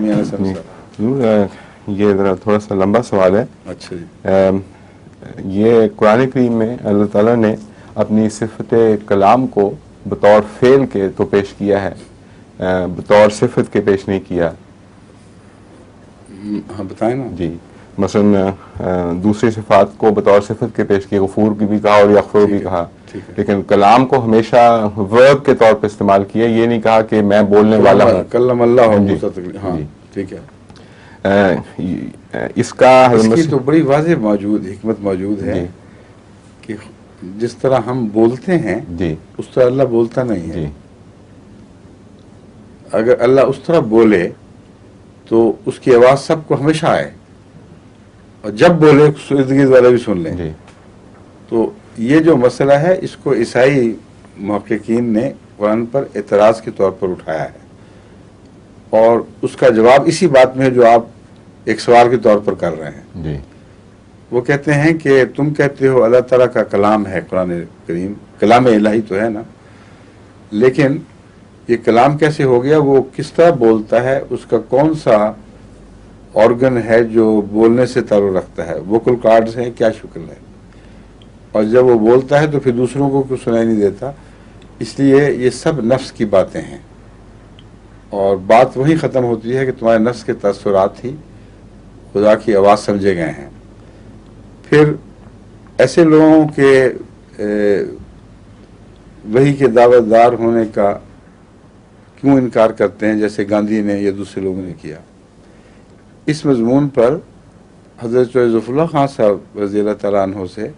میاں حسن صاحب. یہ ذرا تھوڑا سا لمبا سوال ہے. اچھا جی. یہ قرآن کریم میں اللہ تعالیٰ نے اپنی صفت کلام کو بطور فعل کے تو پیش کیا ہے, بطور صفت کے پیش نہیں کیا. ہاں بتائیں نا. جی مثلا دوسری صفات کو بطور صفت کے پیش کیا, غفور کی بھی کہا اور یغفر بھی کہا, لیکن کلام کو ہمیشہ ورب کے طور پہ استعمال کیا, یہ نہیں کہا کہ میں بولنے والا ہوں. کلم اللہ ہو موسیٰ تکلیما. ہاں ٹھیک ہے. اس کا اس کی تو بڑی واضح موجود حکمت موجود ہے کہ جس طرح ہم بولتے ہیں اس طرح اللہ بولتا نہیں ہے. اگر اللہ اس طرح بولے تو اس کی آواز سب کو ہمیشہ آئے, اور جب بولے ارد گرد والے بھی سن لیں. تو یہ جو مسئلہ ہے اس کو عیسائی محققین نے قرآن پر اعتراض کے طور پر اٹھایا ہے, اور اس کا جواب اسی بات میں ہے جو آپ ایک سوال کے طور پر کر رہے ہیں. وہ کہتے ہیں کہ تم کہتے ہو اللہ تعالیٰ کا کلام ہے قرآن کریم, کلام الہی تو ہے نا, لیکن یہ کلام کیسے ہو گیا, وہ کس طرح بولتا ہے, اس کا کون سا آرگن ہے جو بولنے سے تعلق رکھتا ہے, ووکل کارڈز ہیں, کیا شکل ہے, اور جب وہ بولتا ہے تو پھر دوسروں کو کچھ سنائی نہیں دیتا. اس لیے یہ سب نفس کی باتیں ہیں, اور بات وہیں ختم ہوتی ہے کہ تمہارے نفس کے تاثرات ہی خدا کی آواز سمجھے گئے ہیں. پھر ایسے لوگوں کے وحی کے دعوت دار ہونے کا کیوں انکار کرتے ہیں, جیسے گاندھی نے یا دوسرے لوگوں نے کیا. اس مضمون پر حضرت ظفر اللہ خان صاحب رضی اللہ تعالیٰ عنہ سے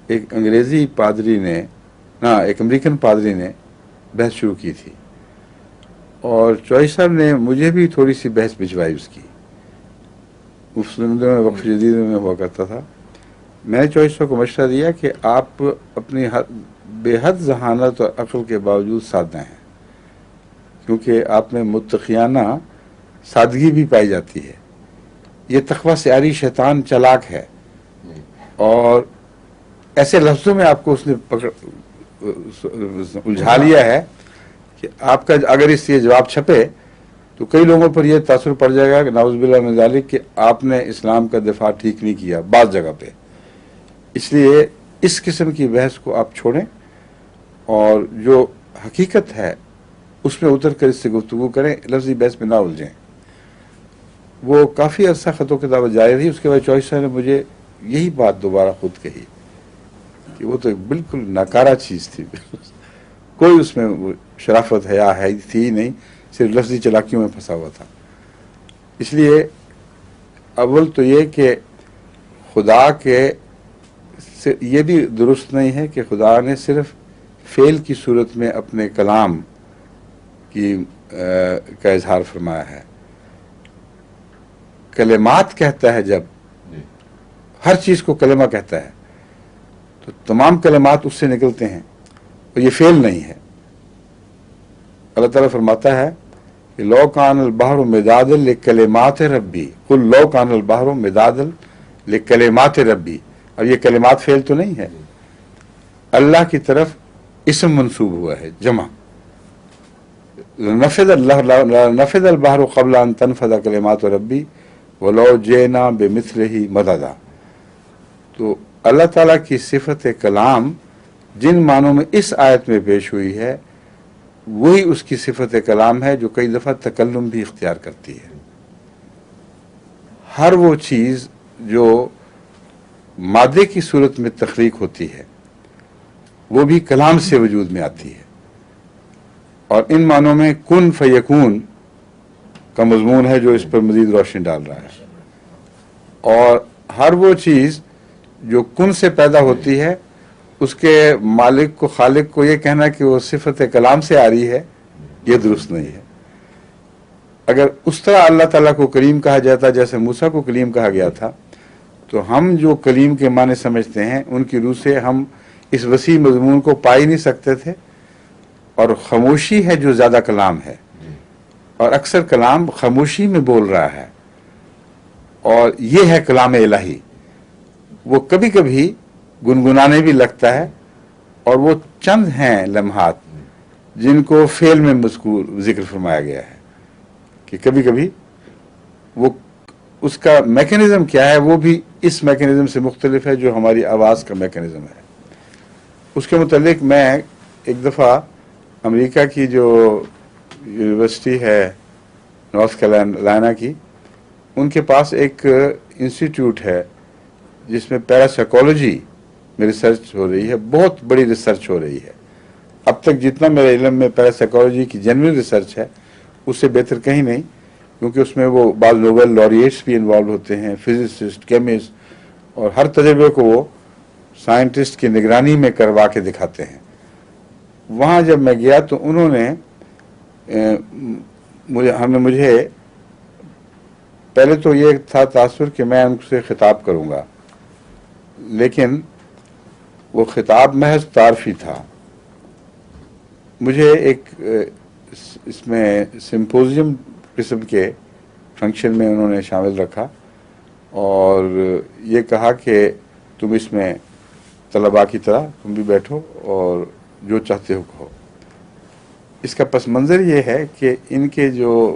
ایک انگریزی پادری نے, ایک امریکن پادری نے بحث شروع کی تھی, اور چوہی صاحب نے مجھے بھی تھوڑی سی بحث بھجوائی اس کی. مسلم میں وقف جدید میں ہوا کرتا تھا. میں نے چوہی صاحب کو مشورہ دیا کہ آپ اپنی بے حد ذہانت اور عقل کے باوجود سادہ ہیں, کیونکہ آپ میں متقیانہ سادگی بھی پائی جاتی ہے. یہ تقویٰ سیاری شیطان چالاک ہے, اور ایسے لفظوں میں آپ کو اس نے الجھا لیا ہے کہ آپ کا اگر اس سے جواب چھپے تو کئی لوگوں پر یہ تاثر پڑ جائے گا کہ نعوذ باللہ من ذالک کہ آپ نے اسلام کا دفاع ٹھیک نہیں کیا بعض جگہ پہ. اس لیے اس قسم کی بحث کو آپ چھوڑیں, اور جو حقیقت ہے اس میں اتر کر اس سے گفتگو کریں, لفظی بحث میں نہ الجھیں. وہ کافی عرصہ خط و کتابت جاری رہی. اس کے بعد چوہی صاحب نے مجھے یہی بات دوبارہ خود کہی کہ وہ تو بالکل ناکارہ چیز تھی, کوئی اس میں شرافت حیا ہے تھی نہیں, صرف لفظی چلاکیوں میں پھنسا ہوا تھا. اس لیے اول تو یہ کہ خدا کے یہ بھی درست نہیں ہے کہ خدا نے صرف فعل کی صورت میں اپنے کلام کی کا اظہار فرمایا ہے. کلمات کہتا ہے, جب ہر چیز کو کلمہ کہتا ہے تو تمام کلمات اس سے نکلتے ہیں, اور یہ فعل نہیں ہے. اللہ تعالیٰ فرماتا ہے کہ لو کان البحر مدادا لکلمات ربی, قل لو کان البحر مدادا لکلمات ربی. اب یہ کلمات فعل تو نہیں ہے, اللہ کی طرف اسم منسوب ہوا ہے جمع. نفذ البحر قبل ان تنفذ کلمات ربی ولو جئنا بمثلہ مددا. تو اللہ تعالیٰ کی صفت کلام جن معنوں میں اس آیت میں پیش ہوئی ہے وہی اس کی صفت کلام ہے جو کئی دفعہ تکلم بھی اختیار کرتی ہے. ہر وہ چیز جو مادے کی صورت میں تخلیق ہوتی ہے وہ بھی کلام سے وجود میں آتی ہے, اور ان معنوں میں کن فیکون کا مضمون ہے جو اس پر مزید روشنی ڈال رہا ہے. اور ہر وہ چیز جو کن سے پیدا ہوتی ہے اس کے مالک کو, خالق کو یہ کہنا کہ وہ صفت کلام سے آ رہی ہے, یہ درست نہیں ہے. اگر اس طرح اللہ تعالیٰ کو کلیم کہا جاتا جیسے موسیٰ کو کلیم کہا گیا تھا, تو ہم جو کلیم کے معنی سمجھتے ہیں ان کی روح سے ہم اس وسیع مضمون کو پا ہی نہیں سکتے تھے. اور خاموشی ہے جو زیادہ کلام ہے, اور اکثر کلام خاموشی میں بول رہا ہے, اور یہ ہے کلام الہی. وہ کبھی کبھی گنگنانے بھی لگتا ہے, اور وہ چند ہیں لمحات جن کو فعل میں مذکور ذکر فرمایا گیا ہے کہ کبھی کبھی وہ اس کا میکینزم کیا ہے وہ بھی اس میکینزم سے مختلف ہے جو ہماری آواز کا میکینزم ہے. اس کے متعلق میں ایک دفعہ امریکہ کی جو یونیورسٹی ہے نارتھ کیرولائنا کی، ان کے پاس ایک انسٹیٹیوٹ ہے جس میں پیراسائیکالوجی میں ریسرچ ہو رہی ہے. بہت بڑی ریسرچ ہو رہی ہے. اب تک جتنا میرے علم میں پیراسائیکالوجی کی جنرل ریسرچ ہے اس سے بہتر کہیں نہیں، کیونکہ اس میں وہ بعض نوبل لاریٹس بھی انوالو ہوتے ہیں، فزسسٹ، کیمسٹ، اور ہر تجربے کو وہ سائنٹسٹ کی نگرانی میں کروا کے دکھاتے ہیں. وہاں جب میں گیا تو انہوں نے مجھے پہلے تو یہ تھا تاثر کہ میں ان سے خطاب کروں گا، لیکن وہ خطاب محض تعارفی تھا. مجھے ایک اس میں سمپوزیم قسم کے فنکشن میں انہوں نے شامل رکھا اور یہ کہا کہ تم اس میں طلباء کی طرح تم بھی بیٹھو اور جو چاہتے ہو کہو. اس کا پس منظر یہ ہے کہ ان کے جو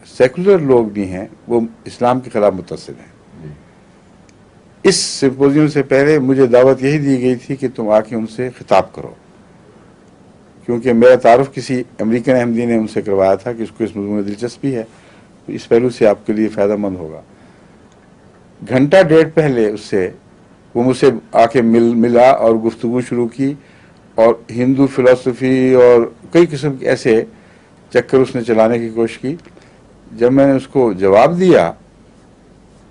سیکولر لوگ بھی ہیں وہ اسلام کے خلاف متصل ہیں. اس سمپوزیم سے پہلے مجھے دعوت یہی دی گئی تھی کہ تم آ کے ان سے خطاب کرو، کیونکہ میرا تعارف کسی امریکن احمدی نے ان سے کروایا تھا کہ اس کو اس موضوع میں دلچسپی ہے، تو اس پہلو سے آپ کے لیے فائدہ مند ہوگا. گھنٹہ ڈیڑھ پہلے اس سے وہ مجھ سے آ کے ملا اور گفتگو شروع کی، اور ہندو فلسفی اور کئی قسم کے ایسے چکر اس نے چلانے کی کوشش کی. جب میں نے اس کو جواب دیا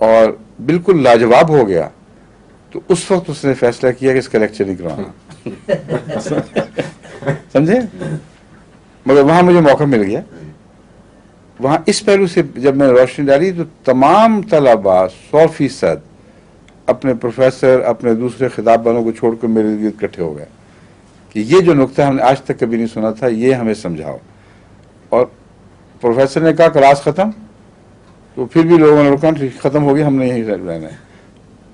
اور بالکل لاجواب ہو گیا تو اس وقت اس نے فیصلہ کیا کہ اس کا لیکچر نہیں کروانا. سمجھے؟ مگر وہاں مجھے موقع مل گیا. وہاں اس پہلو سے جب میں نے روشنی ڈالی تو تمام طلباء 100% اپنے پروفیسر، اپنے دوسرے خطاب والوں کو چھوڑ کر میرے لیے اکٹھے ہو گئے کہ یہ جو نقطہ ہم نے آج تک کبھی نہیں سنا تھا یہ ہمیں سمجھاؤ. اور پروفیسر نے کہا کلاس ختم، تو پھر بھی لوگوں نے رکا، ختم ہو گیا، ہم نے یہیں رہنا ہے.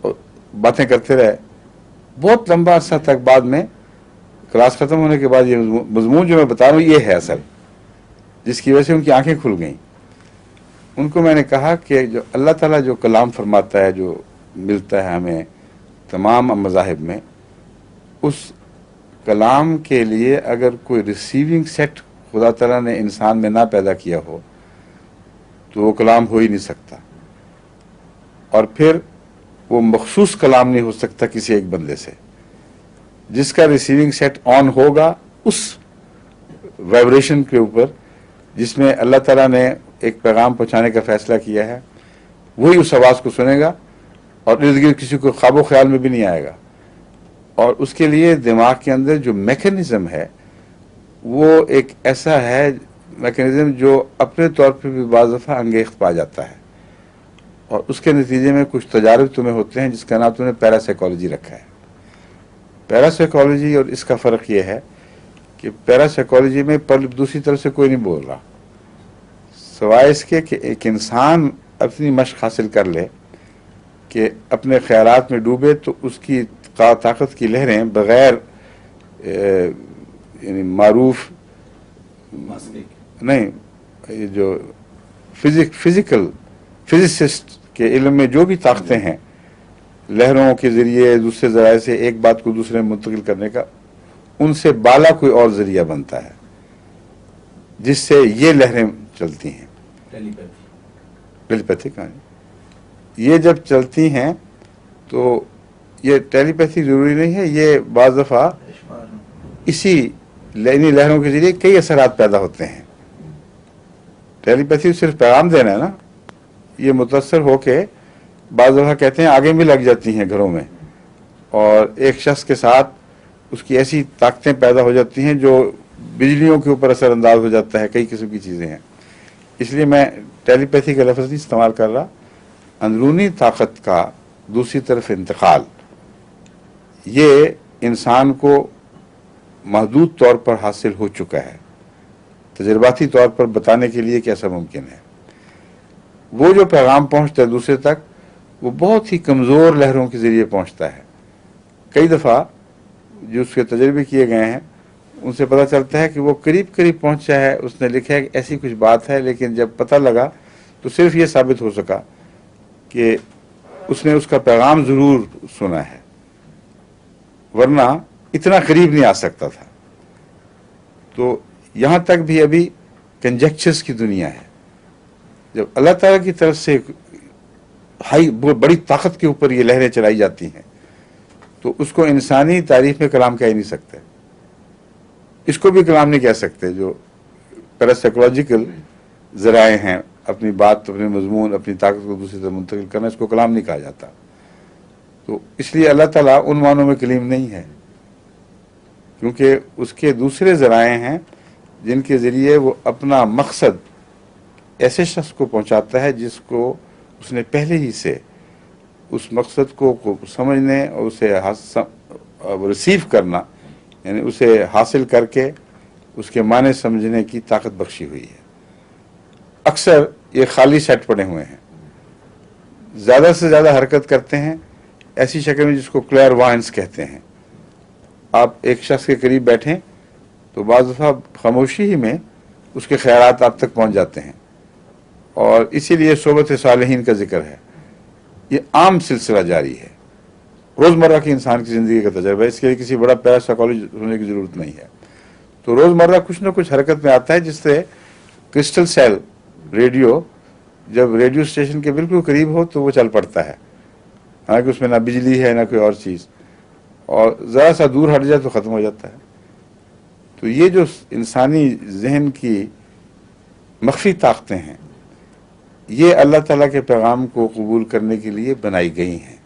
اور باتیں کرتے رہے بہت لمبا عرصہ تک. بعد میں کلاس ختم ہونے کے بعد یہ مضمون جو میں بتا رہا ہوں یہ ہے اصل، جس کی وجہ سے ان کی آنکھیں کھل گئیں. ان کو میں نے کہا کہ جو اللہ تعالیٰ جو کلام فرماتا ہے، جو ملتا ہے ہمیں تمام مذاہب میں، اس کلام کے لیے اگر کوئی ریسیونگ سیٹ خدا تعالیٰ نے انسان میں نہ پیدا کیا ہو تو وہ کلام ہو ہی نہیں سکتا. اور پھر وہ مخصوص کلام نہیں ہو سکتا کسی ایک بندے سے. جس کا ریسیونگ سیٹ آن ہوگا اس وائبریشن کے اوپر جس میں اللہ تعالیٰ نے ایک پیغام پہنچانے کا فیصلہ کیا ہے، وہی اس آواز کو سنے گا اور ارد گرد کسی کو خواب و خیال میں بھی نہیں آئے گا. اور اس کے لیے دماغ کے اندر جو میکینزم ہے وہ ایک ایسا ہے میکینزم جو اپنے طور پہ بھی بعض دفعہ انگیخت پا جاتا ہے، اور اس کے نتیجے میں کچھ تجارب تمہیں ہوتے ہیں جس کا نام تم نے پیراسائیکالوجی رکھا ہے. پیراسائیکالوجی اور اس کا فرق یہ ہے کہ پیراسائیکالوجی میں دوسری طرف سے کوئی نہیں بول رہا، سوائے اس کے کہ ایک انسان اپنی مشق حاصل کر لے کہ اپنے خیالات میں ڈوبے تو اس کی طاقت کی لہریں بغیر یعنی معروف نہیں، جو فزسسٹ کے علم میں جو بھی طاقتیں ہیں لہروں کے ذریعے دوسرے ذرائع سے ایک بات کو دوسرے میں منتقل کرنے کا، ان سے بالا کوئی اور ذریعہ بنتا ہے جس سے یہ لہریں چلتی ہیں. ٹیلی پیتھی کہانی یہ جب چلتی ہیں تو یہ ٹیلی پیتھی ضروری نہیں ہے، یہ بعض دفعہ اسی لہروں کے ذریعے کئی اثرات پیدا ہوتے ہیں. ٹیلی پیتھی صرف پیغام دینا ہے نا، یہ متاثر ہو کے بعض دفعہ کہتے ہیں آگے بھی لگ جاتی ہیں گھروں میں، اور ایک شخص کے ساتھ اس کی ایسی طاقتیں پیدا ہو جاتی ہیں جو بجلیوں کے اوپر اثر انداز ہو جاتا ہے. کئی قسم کی چیزیں ہیں. اس لیے میں ٹیلی پیتھی کا لفظ نہیں استعمال کر رہا. اندرونی طاقت کا دوسری طرف انتقال، یہ انسان کو محدود طور پر حاصل ہو چکا ہے. تجرباتی طور پر بتانے کے لیے کیسا ممکن ہے. وہ جو پیغام پہنچتا ہے دوسرے تک وہ بہت ہی کمزور لہروں کے ذریعے پہنچتا ہے. کئی دفعہ جو اس کے تجربے کیے گئے ہیں ان سے پتہ چلتا ہے کہ وہ قریب قریب پہنچا ہے. اس نے لکھا ہے کہ ایسی کچھ بات ہے، لیکن جب پتہ لگا تو صرف یہ ثابت ہو سکا کہ اس نے اس کا پیغام ضرور سنا ہے، ورنہ اتنا قریب نہیں آ سکتا تھا. تو یہاں تک بھی ابھی کنجیکچرز کی دنیا ہے. جب اللہ تعالیٰ کی طرف سے بڑی طاقت کے اوپر یہ لہریں چلائی جاتی ہیں تو اس کو انسانی تاریخ میں کلام کہہ نہیں سکتے. اس کو بھی کلام نہیں کہہ سکتے. جو پیراسائیکولوجیکل ذرائع ہیں اپنی بات، اپنے مضمون، اپنی طاقت کو دوسری طرف منتقل کرنا، اس کو کلام نہیں کہا جاتا. تو اس لیے اللہ تعالیٰ ان معنوں میں کلیم نہیں ہے، کیونکہ اس کے دوسرے ذرائع ہیں جن کے ذریعے وہ اپنا مقصد ایسے شخص کو پہنچاتا ہے جس کو اس نے پہلے ہی سے اس مقصد کو سمجھنے اور اسے ریسیو کرنا، یعنی اسے حاصل کر کے اس کے معنی سمجھنے کی طاقت بخشی ہوئی ہے. اکثر یہ خالی سیٹ پڑے ہوئے ہیں، زیادہ سے زیادہ حرکت کرتے ہیں ایسی شکل میں جس کو کلیئر وائنس کہتے ہیں. آپ ایک شخص کے قریب بیٹھیں تو بعض دفعہ خاموشی ہی میں اس کے خیالات آپ تک پہنچ جاتے ہیں، اور اسی لیے صحبت صالحین کا ذکر ہے. یہ عام سلسلہ جاری ہے، روزمرہ کی انسان کی زندگی کا تجربہ ہے. اس کے لیے کسی بڑا پیرا سائیکالوجسٹ ہونے کی ضرورت نہیں ہے. تو روزمرہ کچھ نہ کچھ حرکت میں آتا ہے، جس سے کرسٹل سیل ریڈیو جب ریڈیو اسٹیشن کے بالکل قریب ہو تو وہ چل پڑتا ہے، حالانکہ اس میں نہ بجلی ہے نہ کوئی اور چیز، اور ذرا سا دور ہٹ جائے تو ختم ہو جاتا ہے. تو یہ جو انسانی ذہن کی مخفی طاقتیں ہیں، یہ اللہ تعالیٰ کے پیغام کو قبول کرنے کے لیے بنائی گئی ہیں.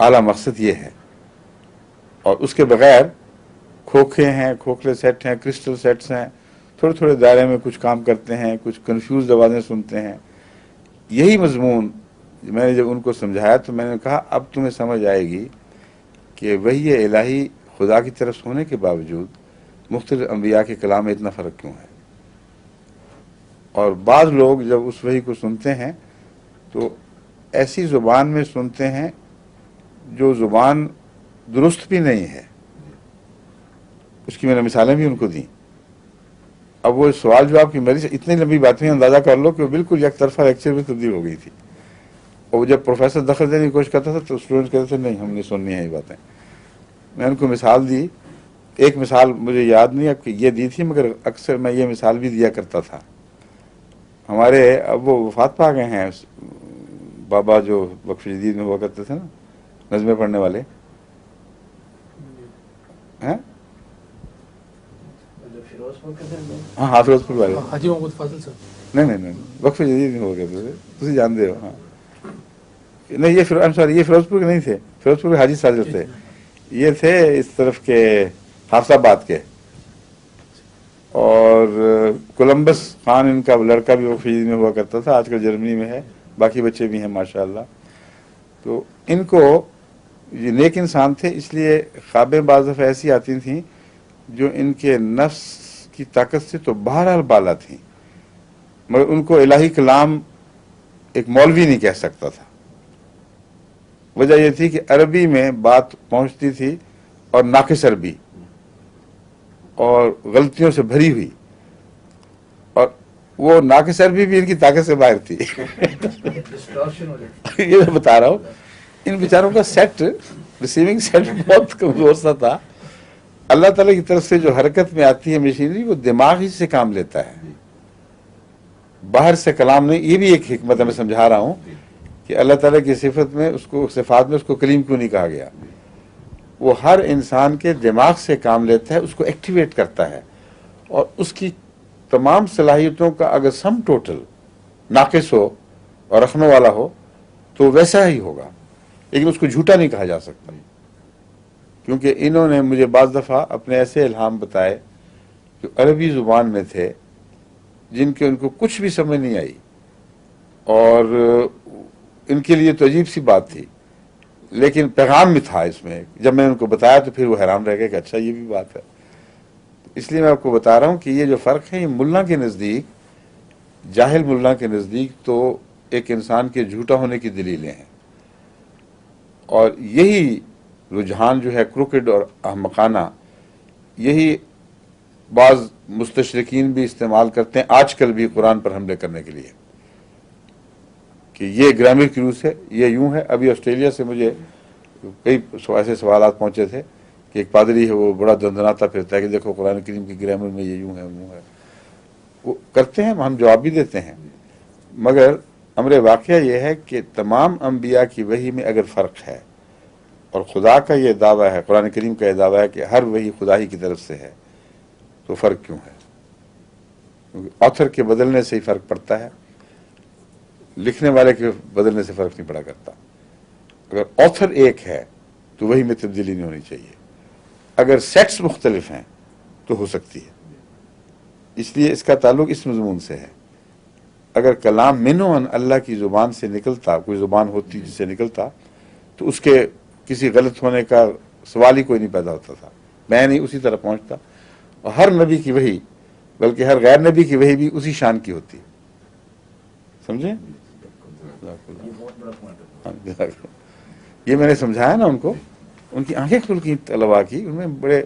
اعلیٰ مقصد یہ ہے. اور اس کے بغیر کھوکھے ہیں، کھوکھلے سیٹ ہیں، کرسٹل سیٹس ہیں، تھوڑے تھوڑے دائرے میں کچھ کام کرتے ہیں، کچھ کنفیوز آوازیں سنتے ہیں. یہی مضمون میں نے جب ان کو سمجھایا تو میں نے کہا اب تمہیں سمجھ آئے گی کہ وحی الہی خدا کی طرف سے ہونے کے باوجود مختلف انبیاء کے کلام میں اتنا فرق کیوں ہے. اور بعض لوگ جب اس وحی کو سنتے ہیں تو ایسی زبان میں سنتے ہیں جو زبان درست بھی نہیں ہے. اس کی میں نے مثالیں بھی ان کو دیں. اب وہ سوال جواب کی میری سے اتنی لمبی باتیں اندازہ کر لو کہ وہ بالکل یک طرفہ لیکچر میں تبدیل ہو گئی تھی. اور جب پروفیسر دخل دینے کی کوشش کرتا تھا تو اسٹوڈنٹ کہتے تھے نہیں ہم نے سننی ہے یہ باتیں. میں ان کو مثال دی. ایک مثال مجھے یاد نہیں اب کہ یہ دی تھی، مگر اکثر میں یہ مثال بھی دیا کرتا تھا. ہمارے اب وہ وفات پا گئے ہیں بابا جو وقف جدید میں ہوا کرتے تھے نا، نظمیں پڑھنے والے ہیں. ہاں ہاں فیروزپور والے حاجی محمد فاضل صاحب. نہیں وقف جدید میں ہوا کرتے تھے، تھی جانتے ہو. ہاں نہیں یہ یہ فیروزپور کے نہیں تھے، فیروزپور کے حاجی ساجد تھے. یہ تھے اس طرف کے حافظ آباد کے. اور کولمبس خان ان کا لڑکا بھی وقف جدید میں ہوا کرتا تھا، آج کل جرمنی میں ہے. باقی بچے بھی ہیں ماشاءاللہ. تو ان کو یہ نیک انسان تھے، اس لیے خوابیں بعض دفعہ ایسی آتی تھیں جو ان کے نفس کی طاقت سے تو بہرحال بالا تھیں، مگر ان کو الہی کلام ایک مولوی نہیں کہہ سکتا تھا. وجہ یہ تھی کہ عربی میں بات پہنچتی تھی اور ناقص عربی اور غلطیوں سے بھری ہوئی، اور وہ ناقص عربی بھی ان کی طاقت سے باہر تھی. یہ میں بتا رہا ہوں ان بیچاروں کا سیٹ، ریسیونگ سیٹ بہت کمزور سا تھا. اللہ تعالیٰ کی طرف سے جو حرکت میں آتی ہے مشینری، وہ دماغ ہی سے کام لیتا ہے، باہر سے کلام نہیں. یہ بھی ایک حکمت ہے، میں سمجھا رہا ہوں کہ اللہ تعالیٰ کی صفت میں اس کو، صفات میں اس کو کلیم کیوں نہیں کہا گیا. وہ ہر انسان کے دماغ سے کام لیتا ہے، اس کو ایکٹیویٹ کرتا ہے، اور اس کی تمام صلاحیتوں کا اگر سم ٹوٹل ناقص ہو اور رکھنے والا ہو تو ویسا ہی ہوگا. لیکن اس کو جھوٹا نہیں کہا جا سکتا، کیونکہ انہوں نے مجھے بعض دفعہ اپنے ایسے الہام بتائے جو عربی زبان میں تھے، جن کے ان کو کچھ بھی سمجھ نہیں آئی، اور ان کے لیے تو عجیب سی بات تھی، لیکن پیغام بھی تھا اس میں. جب میں ان کو بتایا تو پھر وہ حیران رہ گئے کہ اچھا یہ بھی بات ہے. اس لیے میں آپ کو بتا رہا ہوں کہ یہ جو فرق ہے، یہ ملا کے نزدیک، جاہل ملا کے نزدیک تو ایک انسان کے جھوٹا ہونے کی دلیلیں ہیں. اور یہی رجحان جو ہے کروکڈ اور احمقانہ، یہی بعض مستشرقین بھی استعمال کرتے ہیں آج کل بھی قرآن پر حملے کرنے کے لیے. کہ یہ گرامر کی روح سے یہ یوں ہے. ابھی آسٹریلیا سے مجھے کئی ایسے سوالات پہنچے تھے کہ ایک پادری ہے وہ بڑا دندناتا پھرتا ہے کہ دیکھو قرآن کریم کی گرامر میں یہ یوں ہے وہ ہے. وہ کرتے ہیں, ہم جواب بھی دیتے ہیں, مگر امر واقعہ یہ ہے کہ تمام انبیاء کی وحی میں اگر فرق ہے اور خدا کا یہ دعویٰ ہے, قرآن کریم کا یہ دعویٰ ہے کہ ہر وحی خدا ہی کی طرف سے ہے, تو فرق کیوں ہے؟ کیونکہ آتھر کے بدلنے سے ہی فرق پڑتا ہے, لکھنے والے کے بدلنے سے فرق نہیں پڑا کرتا. اگر آتھر ایک ہے تو وحی میں تبدیلی نہیں ہونی چاہیے. اگر سیٹس مختلف ہیں تو ہو سکتی ہے. اس لیے اس کا تعلق اس مضمون سے ہے. اگر کلام منوً اللہ کی زبان سے نکلتا, کوئی زبان ہوتی جس سے نکلتا, تو اس کے کسی غلط ہونے کا سوال ہی کوئی نہیں پیدا ہوتا تھا, میں نہیں اسی طرح پہنچتا. اور ہر نبی کی وحی, بلکہ ہر غیر نبی کی وحی بھی اسی شان کی ہوتی ہے. سمجھیں؟ یہ میں نے سمجھایا نا ان کو, ان کی آنکھیں کھل کی طلباء کی. ان میں بڑے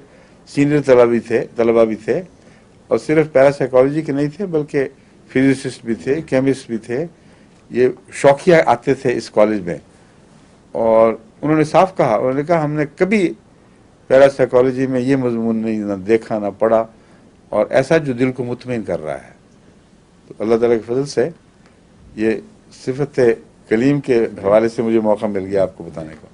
سینئر طلباء بھی تھے, اور صرف پیراسائیکالوجی کے نہیں تھے بلکہ فزسسٹ بھی تھے, کیمسٹ بھی تھے. یہ شوقیہ آتے تھے اس کالج میں, اور انہوں نے صاف کہا, انہوں نے کہا ہم نے کبھی پیراسائیکالوجی میں یہ مضمون نہیں نہ دیکھا نہ پڑھا, اور ایسا جو دل کو مطمئن کر رہا ہے. تو اللہ تعالیٰ کے فضل سے یہ صفت کلیم کے حوالے سے مجھے موقع مل گیا آپ کو بتانے کا.